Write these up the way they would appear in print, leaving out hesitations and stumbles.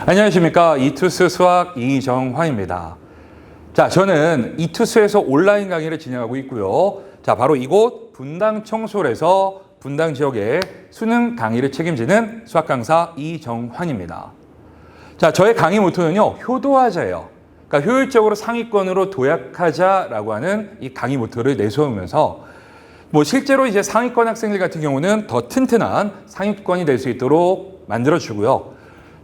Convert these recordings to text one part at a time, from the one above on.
안녕하십니까. 이투스 수학 이정환입니다. 자, 저는 이투스에서 온라인 강의를 진행하고 있고요. 자, 바로 이곳 분당 청솔에서 분당 지역의 수능 강의를 책임지는 수학 강사 이정환입니다. 자, 저의 강의 모토는요, 효도하자예요. 그러니까 효율적으로 상위권으로 도약하자라고 하는 이 강의 모토를 내세우면서 실제로 이제 상위권 학생들 같은 경우는 더 튼튼한 상위권이 될 수 있도록 만들어주고요.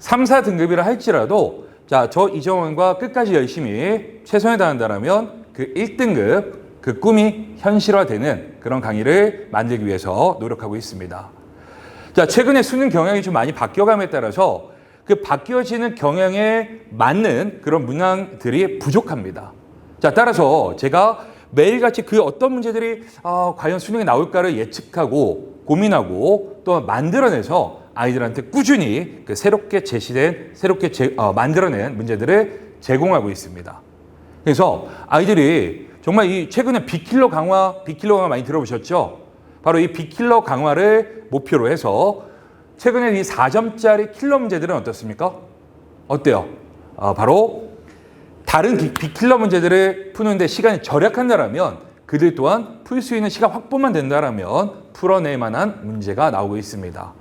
3, 4등급이라 할지라도 자, 저 이정환과 끝까지 열심히 최선을 다한다면 그 1등급 그 꿈이 현실화되는 그런 강의를 만들기 위해서 노력하고 있습니다. 자, 최근에 수능 경향이 좀 많이 바뀌어감에 따라서 그 바뀌어지는 경향에 맞는 그런 문항들이 부족합니다. 자, 따라서 제가 매일같이 그 어떤 문제들이 과연 수능에 나올까를 예측하고 고민하고 또 만들어내서 아이들한테 꾸준히 그 새롭게 만들어낸 문제들을 제공하고 있습니다. 그래서 아이들이 정말 이 최근에 빅킬러 강화 많이 들어보셨죠? 바로 이 빅킬러 강화를 목표로 해서 최근에 이 4점짜리 킬러 문제들은 어떻습니까? 어때요? 바로 다른 빅킬러 문제들을 푸는데 시간이 절약한다라면 그들 또한 풀 수 있는 시간 확보만 된다라면 풀어낼 만한 문제가 나오고 있습니다.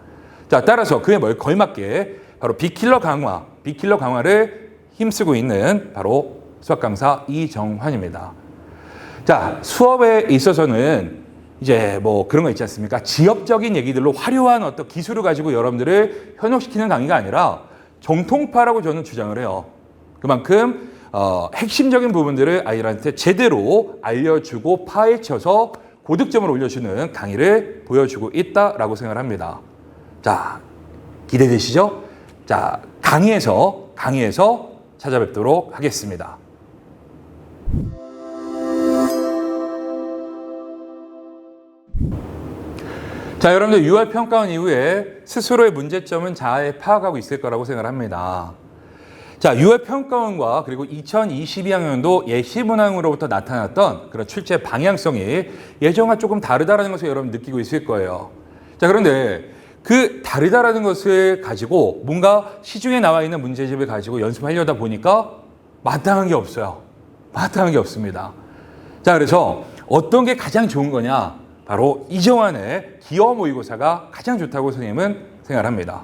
자, 따라서 그에 걸맞게 바로 빅킬러 강화를 힘쓰고 있는 바로 수학 강사 이정환입니다. 자, 수업에 있어서는 이제 그런 거 있지 않습니까? 지역적인 얘기들로 화려한 어떤 기술을 가지고 여러분들을 현혹시키는 강의가 아니라 정통파라고 저는 주장을 해요. 그만큼 핵심적인 부분들을 아이들한테 제대로 알려주고 파헤쳐서 고득점을 올려주는 강의를 보여주고 있다라고 생각을 합니다. 자, 기대되시죠? 자, 강의에서 찾아뵙도록 하겠습니다. 자, 여러분들 6월 평가원 이후에 스스로의 문제점은 잘 파악하고 있을 거라고 생각을 합니다. 자, 6월 평가원과 그리고 2022학년도 예시문항으로부터 나타났던 그런 출제 방향성이 예전과 조금 다르다는 것을 여러분 느끼고 있을 거예요. 자, 그런데 그 다르다라는 것을 가지고 뭔가 시중에 나와 있는 문제집을 가지고 연습하려다 보니까 마땅한 게 없어요. 마땅한 게 없습니다. 자, 그래서 어떤 게 가장 좋은 거냐? 바로 이정환의 기어 모의고사가 가장 좋다고 선생님은 생각을 합니다.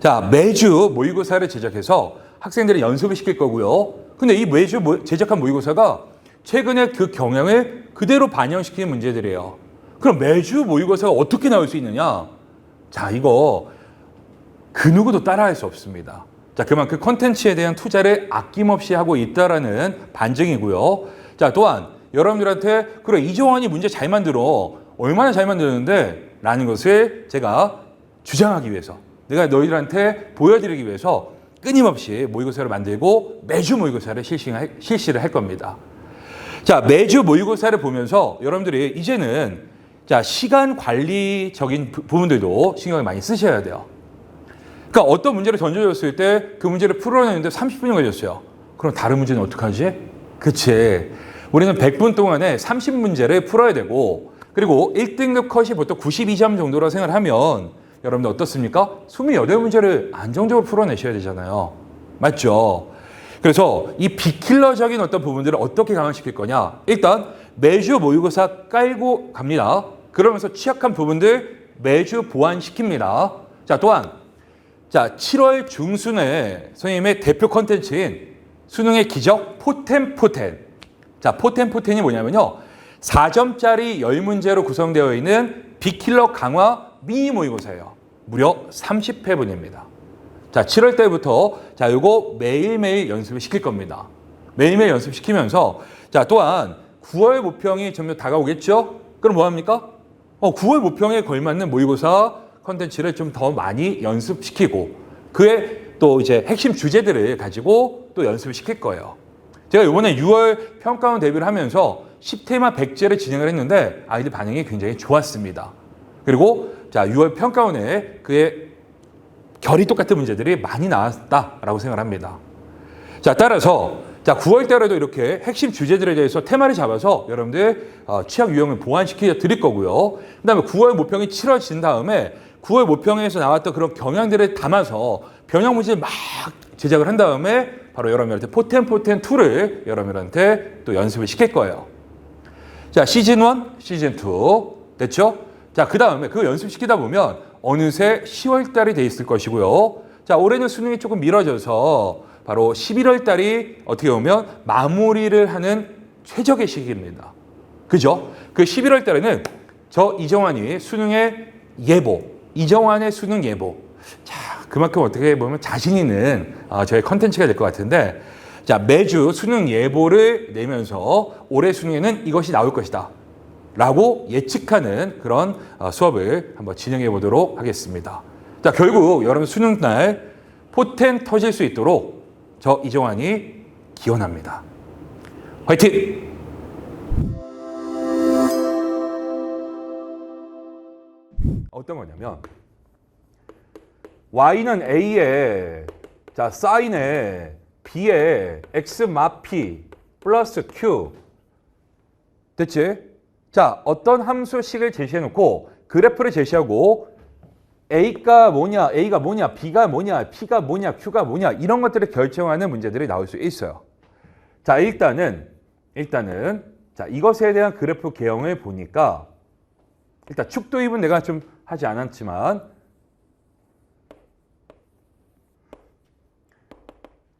자, 매주 모의고사를 제작해서 학생들이 연습을 시킬 거고요. 근데 이 매주 제작한 모의고사가 최근에 그 경향을 그대로 반영시키는 문제들이에요. 그럼 매주 모의고사가 어떻게 나올 수 있느냐? 자, 이거 그 누구도 따라할 수 없습니다. 자, 그만큼 컨텐츠에 대한 투자를 아낌없이 하고 있다라는 반증이고요. 자, 또한 여러분들한테 그래, 이정환이 문제 잘 만들어. 얼마나 잘 만드는데? 라는 것을 제가 주장하기 위해서, 내가 너희들한테 보여드리기 위해서 끊임없이 모의고사를 만들고 매주 모의고사를 실시를 할 겁니다. 자, 매주 모의고사를 보면서 여러분들이 이제는 자, 시간 관리적인 부분들도 신경을 많이 쓰셔야 돼요. 그러니까 어떤 문제를 던져줬을 때 그 문제를 풀어내는데 30분이 걸렸어요. 그럼 다른 문제는 어떡하지? 그치. 우리는 100분 동안에 30문제를 풀어야 되고, 그리고 1등급 컷이 보통 92점 정도라 생각을 하면 여러분들 어떻습니까? 28문제를 안정적으로 풀어내셔야 되잖아요. 맞죠? 그래서 이 빅킬러적인 어떤 부분들을 어떻게 강화시킬 거냐? 일단 매주 모의고사 깔고 갑니다. 그러면서 취약한 부분들 매주 보완시킵니다. 자, 또한 자, 7월 중순에 선생님의 대표 컨텐츠인 수능의 기적 포텐포텐. 자, 포텐포텐이 뭐냐면요, 4점짜리 10문제로 구성되어 있는 빅킬러 강화 미니 모의고사예요. 무려 30회분입니다. 자, 7월 때부터 자, 요거 매일매일 연습을 시킬 겁니다. 매일매일 연습시키면서 자, 또한 9월 모평이 점점 다가오겠죠? 그럼 뭐 합니까? 9월 모평에 걸맞는 모의고사 컨텐츠를 좀 더 많이 연습시키고 그의 또 이제 핵심 주제들을 가지고 또 연습을 시킬 거예요. 제가 이번에 6월 평가원 데뷔를 하면서 10테마 100제를 진행을 했는데 아이들 반응이 굉장히 좋았습니다. 그리고 자, 6월 평가원에 그의 결이 똑같은 문제들이 많이 나왔다라고 생각을 합니다. 자, 따라서 자, 9월 달에도 이렇게 핵심 주제들에 대해서 테마를 잡아서 여러분들 취약 유형을 보완시켜 드릴 거고요. 그 다음에 9월 모평이 치러진 다음에 9월 모평에서 나왔던 그런 경향들을 담아서 변형 문제를 막 제작을 한 다음에 바로 여러분들한테 포텐포텐 2를 여러분들한테 또 연습을 시킬 거예요. 자, 시즌 1, 시즌 2 됐죠? 자, 그 다음에 그거 연습시키다 보면 어느새 10월 달이 돼 있을 것이고요. 자, 올해는 수능이 조금 미뤄져서 바로 11월 달이 어떻게 보면 마무리를 하는 최적의 시기입니다. 그죠? 그 11월 달에는 저 이정환이 수능의 예보, 이정환의 수능 예보. 자, 그만큼 어떻게 보면 자신 있는 저의 컨텐츠가 될 것 같은데, 자, 매주 수능 예보를 내면서 올해 수능에는 이것이 나올 것이다 라고 예측하는 그런 수업을 한번 진행해 보도록 하겠습니다. 자, 결국 여러분 수능 날 포텐 터질 수 있도록 저 이정환이 기원합니다. 화이팅! 어떤 거냐면 y는 a에 자 사인에 b에 x 마피 플러스 q 됐지? 자, 어떤 함수식을 제시해놓고 그래프를 제시하고 a가 뭐냐, a가 뭐냐, b가 뭐냐, p가 뭐냐, q가 뭐냐 이런 것들을 결정하는 문제들이 나올 수 있어요. 자, 일단은 자 이것에 대한 그래프 개형을 보니까 일단 축도입은 내가 좀 하지 않았지만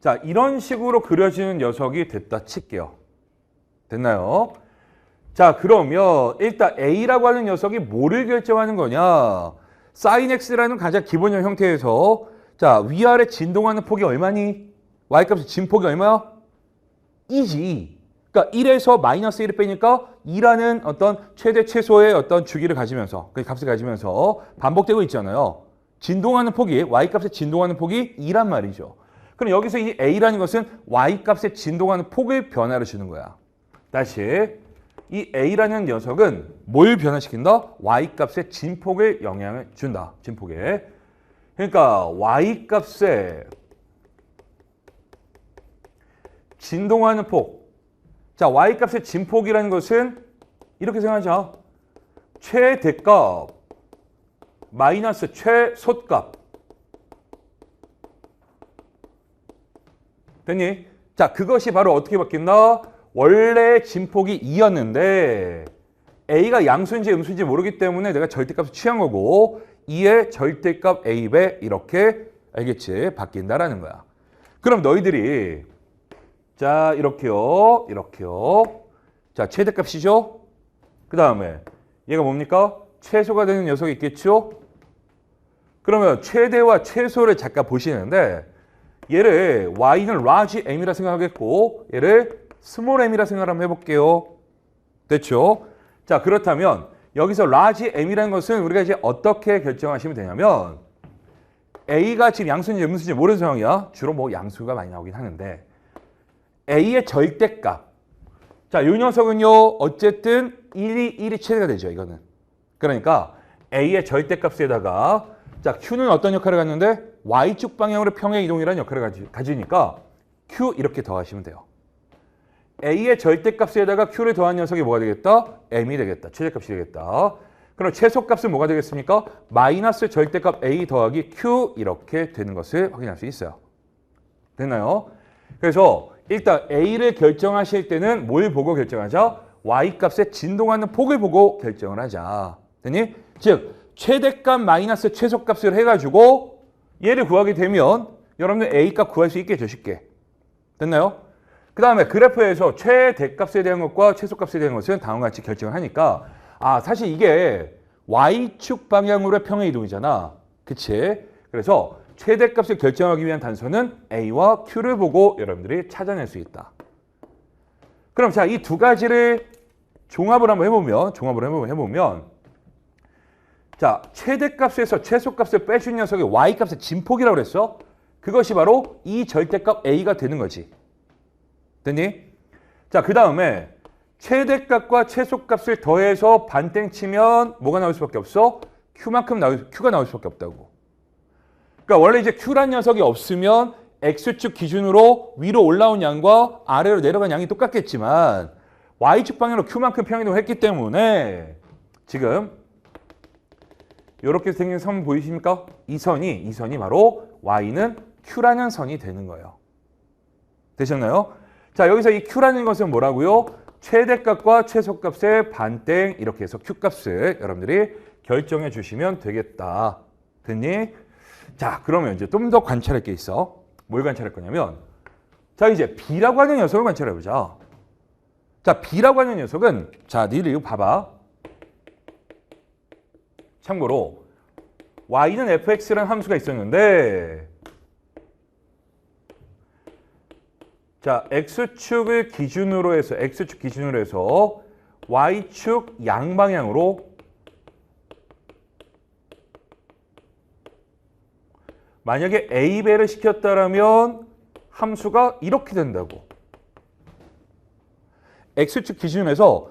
자, 이런 식으로 그려지는 녀석이 됐다 칠게요. 됐나요? 자, 그러면 일단 A라고 하는 녀석이 뭐를 결정하는 거냐? sin x라는 가장 기본적 형태에서 자, 위아래 진동하는 폭이 얼마니? y값의 진폭이 얼마야? 2지. 그러니까 1에서 마이너스 1을 빼니까 2라는 어떤 최대 최소의 어떤 주기를 가지면서 그 값을 가지면서 반복되고 있잖아요. 진동하는 폭이 y값의 진동하는 폭이 2란 말이죠. 그럼 여기서 이 a라는 것은 y값의 진동하는 폭을 변화를 주는 거야. 다시 이 a라는 녀석은 뭘 변화시킨다? y값의 진폭을 영향을 준다. 진폭에. 그러니까 y값의 진동하는 폭. 자, y값의 진폭이라는 것은 이렇게 생각하자. 최대값 마이너스 최소값. 됐니? 자, 그것이 바로 어떻게 바뀐다? 원래 진폭이 2였는데 a가 양수인지 음수인지 모르기 때문에 내가 절대값을 취한 거고 2의 절대값 a배 이렇게 알겠지? 바뀐다라는 거야. 그럼 너희들이 자, 이렇게요. 자, 최대값이죠? 그 다음에 얘가 뭡니까? 최소가 되는 녀석이 있겠죠? 그러면 최대와 최소를 잠깐 보시는데 얘를 y는 large m이라 생각하겠고 얘를 small m이라 생각을 한번 해볼게요. 됐죠? 자, 그렇다면 여기서 large m이라는 것은 우리가 이제 어떻게 결정하시면 되냐면 a가 지금 양수인지 음수인지 모르는 상황이야. 주로 뭐 양수가 많이 나오긴 하는데 a의 절대값. 자, 이 녀석은요. 어쨌든 1이 최대가 되죠. 이거는. 그러니까 a의 절대값에다가 자, q는 어떤 역할을 갖는데 y축 방향으로 평행 이동이라는 역할을 가지니까 q 이렇게 더하시면 돼요. a의 절대값에다가 q를 더한 녀석이 뭐가 되겠다? m이 되겠다. 최대값이 되겠다. 그럼 최소값은 뭐가 되겠습니까? 마이너스 절대값 a 더하기 q 이렇게 되는 것을 확인할 수 있어요. 됐나요? 그래서 일단 a를 결정하실 때는 뭘 보고 결정하자? y값의 진동하는 폭을 보고 결정을 하자. 됐니? 즉 최대값 마이너스 최소값을 해가지고 얘를 구하게 되면 여러분들 a값 구할 수 있게 해줘 쉽게. 됐나요? 그 다음에 그래프에서 최대값에 대한 것과 최소값에 대한 것은 다음과 같이 결정을 하니까 사실 이게 y축 방향으로의 평행 이동이잖아. 그치? 그래서 최대값을 결정하기 위한 단서는 a와 q를 보고 여러분들이 찾아낼 수 있다. 그럼 자, 이 두 가지를 종합을 한번 해보면 자, 최대값에서 최소값을 빼준 녀석이 y값의 진폭이라고 그랬어. 그것이 바로 이 절대값 a가 되는 거지. 됐니? 자, 그 다음에 최대값과 최소값을 더해서 반땡 치면 뭐가 나올 수밖에 없어? q가 나올 수밖에 없다고. 그러니까 원래 이제 q란 녀석이 없으면 x축 기준으로 위로 올라온 양과 아래로 내려간 양이 똑같겠지만 y축 방향으로 q만큼 평행이동을 했기 때문에 지금 이렇게 생긴 선 보이십니까? 이 선이 바로 y는 Q라는 선이 되는 거예요. 되셨나요? 자, 여기서 이 Q라는 것은 뭐라고요? 최대값과 최소값의 반땡 이렇게 해서 Q값을 여러분들이 결정해 주시면 되겠다. 됐니? 자, 그러면 이제 좀 더 관찰할 게 있어. 뭘 관찰할 거냐면 자, 이제 B라고 하는 녀석을 관찰해 보자. 자, B라고 하는 녀석은 자, 니들 이거 봐봐. 참고로 y는 fx라는 함수가 있었는데 자, x축을 기준으로 해서 y축 양방향으로 만약에 a배를 시켰다라면 함수가 이렇게 된다고. x축 기준에서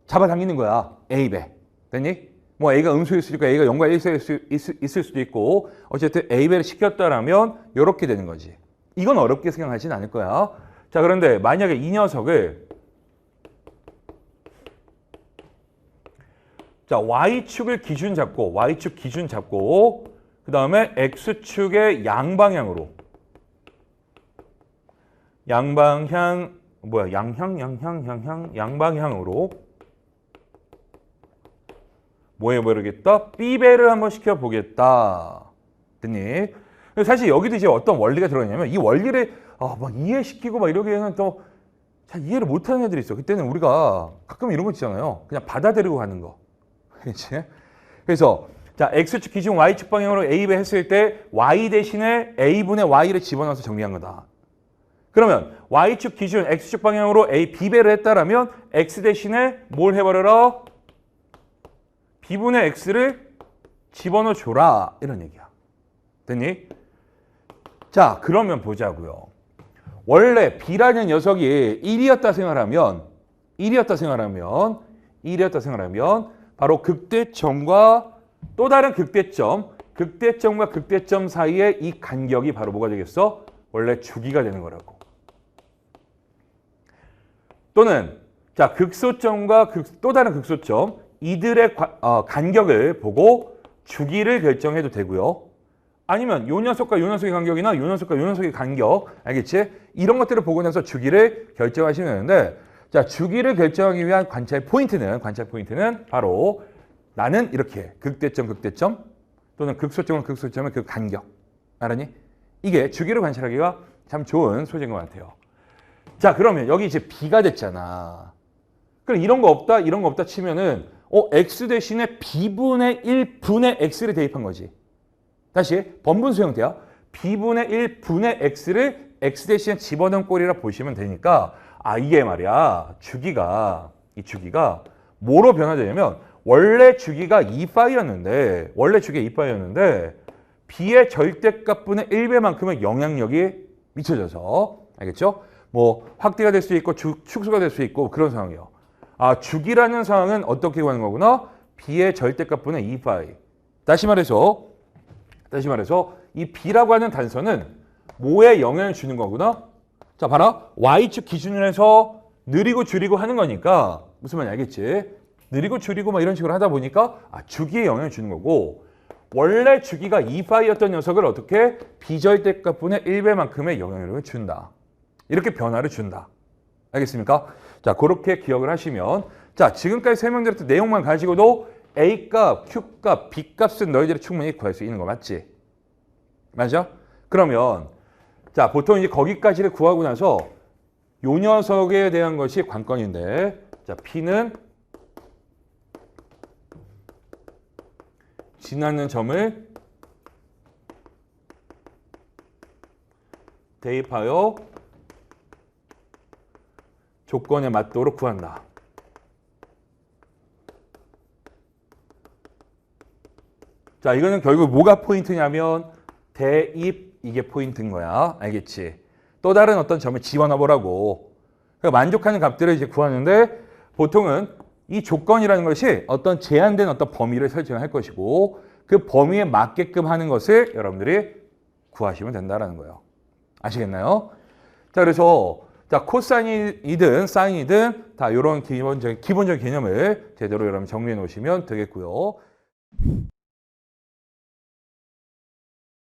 잡아당기는 거야. a배. 됐니? 뭐 a가 음수일 수도 있고 a가 0과 1일 있을 수도 있고 어쨌든 a배를 시켰다라면 이렇게 되는 거지. 이건 어렵게 생각하진 않을 거야. 자, 그런데 만약에 이 녀석을 자, y축을 기준 잡고 그 다음에 x축의 양방향으로 양방향으로 뭐 해보겠다? B배를 한번 시켜보겠다. 됐니? 사실 여기도 이제 어떤 원리가 들어있냐면 이 원리를 막 이해시키고 막 이러기에는 또 잘 이해를 못하는 애들이 있어. 그때는 우리가 가끔 이런 거 있잖아요. 그냥 받아들이고 가는 거. 그렇지? 그래서 자, X축 기준 Y축 방향으로 A배 했을 때 Y 대신에 A분의 Y를 집어넣어서 정리한 거다. 그러면 Y축 기준 X축 방향으로 B배를 했다라면 X 대신에 뭘 해버려라? B분의 X를 집어넣어 줘라. 이런 얘기야. 됐니? 자, 그러면 보자고요. 원래 B라는 녀석이 1이었다 생각하면 바로 극대점과 또 다른 극대점과 극대점 사이의 이 간격이 바로 뭐가 되겠어? 원래 주기가 되는 거라고. 또는 자, 극소점과 또 다른 극소점 이들의 간격을 보고 주기를 결정해도 되고요. 아니면 요 녀석과 요 녀석의 간격이나 요 녀석과 요 녀석의 간격, 알겠지? 이런 것들을 보고 나서 주기를 결정하시면 되는데 자, 주기를 결정하기 위한 관찰 포인트는 바로 나는 이렇게 극대점 또는 극소점과 극소점의 그 간격. 알았니? 이게 주기를 관찰하기가 참 좋은 소재인 것 같아요. 자, 그러면 여기 이제 B가 됐잖아. 그럼 이런 거 없다 치면은 X 대신에 B분의 1분의 X를 대입한 거지. 다시 번분수 형태야. B분의 1분의 X를 X 대신에 집어넣은 꼴이라 보시면 되니까 이게 말이야. 이 주기가 뭐로 변화되냐면 원래 주기가 2파이였는데 B의 절대값분의 1배만큼의 영향력이 미쳐져서 알겠죠? 뭐 확대가 될 수 있고 축소가 될 수 있고 그런 상황이에요. 주기라는 상황은 어떻게 구하는 거구나? B의 절대값분의 2파이. 다시 말해서 이 B라고 하는 단서는 뭐에 영향을 주는 거구나? 자, 봐라. Y축 기준으로 해서 느리고 줄이고 하는 거니까 무슨 말인지 알겠지? 느리고 줄이고 막 이런 식으로 하다 보니까 주기에 영향을 주는 거고 원래 주기가 2파이였던 녀석을 어떻게 비절대값분의 1배만큼의 영향력을 준다. 이렇게 변화를 준다. 알겠습니까? 자, 그렇게 기억을 하시면 자, 지금까지 설명드렸던 내용만 가지고도 A값, Q값, B값은 너희들이 충분히 구할 수 있는 거 맞지? 맞아? 그러면 자, 보통 이제 거기까지를 구하고 나서 요 녀석에 대한 것이 관건인데 자, P는 지나는 점을 대입하여 조건에 맞도록 구한다. 자, 이거는 결국 뭐가 포인트냐면 대입 이게 포인트인 거야. 알겠지? 또 다른 어떤 점을 집어넣어 보라고. 그러니까 만족하는 값들을 이제 구하는데 보통은 이 조건이라는 것이 어떤 제한된 어떤 범위를 설정할 것이고 그 범위에 맞게끔 하는 것을 여러분들이 구하시면 된다는 거예요. 아시겠나요? 자, 그래서 자, 코사인이든 사인이든 다 이런 기본적인 개념을 제대로 여러분 정리해 놓으시면 되겠고요.